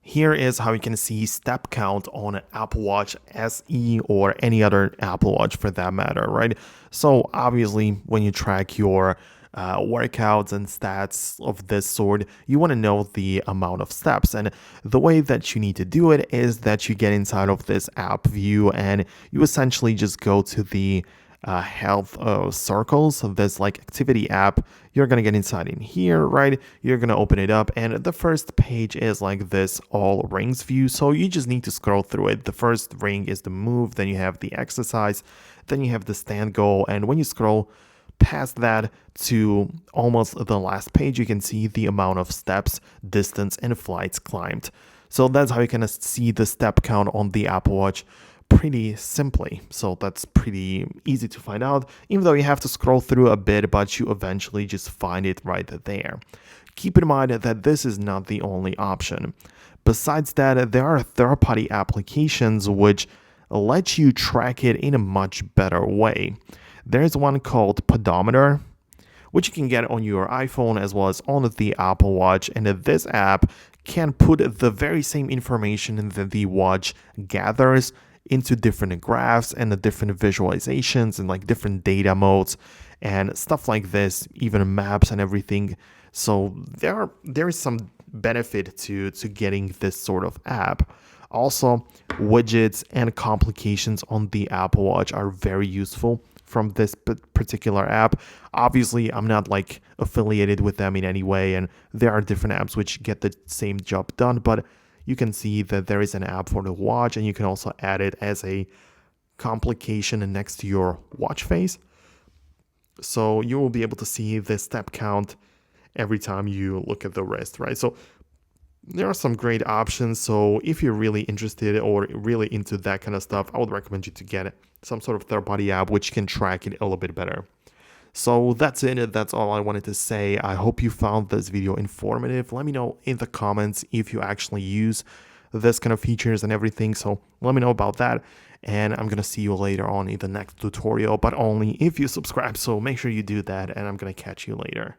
Here is how you can see step count on an Apple Watch SE or any other Apple Watch for that matter, right? So obviously when you track your workouts and stats of this sort, you want to know the amount of steps. And the way that you need to do it is that you get inside of this app view and you essentially just go to the health circles of this like activity app. You're gonna get inside in here, right? You're gonna open it up, and the first page is like this all rings view. So you just need to scroll through it. The first ring is the move, then you have the exercise, then you have the stand goal, and when you scroll past that to almost the last page, you can see the amount of steps, distance, and flights climbed. So that's how you can see the step count on the Apple Watch pretty simply. So that's pretty easy to find out, even though you have to scroll through a bit, but you eventually just find it right there. Keep in mind that this is not the only option. Besides that, there are third-party applications which let you track it in a much better way. There's one called Podometer, which you can get on your iPhone as well as on the Apple Watch, and this app can put the very same information that the watch gathers into different graphs and the different visualizations and like different data modes and stuff like this, even maps and everything. So there is some benefit to getting this sort of app. Also, widgets and complications on the Apple Watch are very useful from this particular app. Obviously, I'm not like affiliated with them in any way, and there are different apps which get the same job done, but you can see that there is an app for the watch, and you can also add it as a complication next to your watch face. So you will be able to see the step count every time you look at the wrist, right? So there are some great options. So if you're really interested or really into that kind of stuff, I would recommend you to get some sort of third-party app which can track it a little bit better. So that's it. That's all I wanted to say. I hope you found this video informative. Let me know in the comments if you actually use this kind of features and everything. So let me know about that. And I'm going to see you later on in the next tutorial, but only if you subscribe. So make sure you do that, and I'm going to catch you later.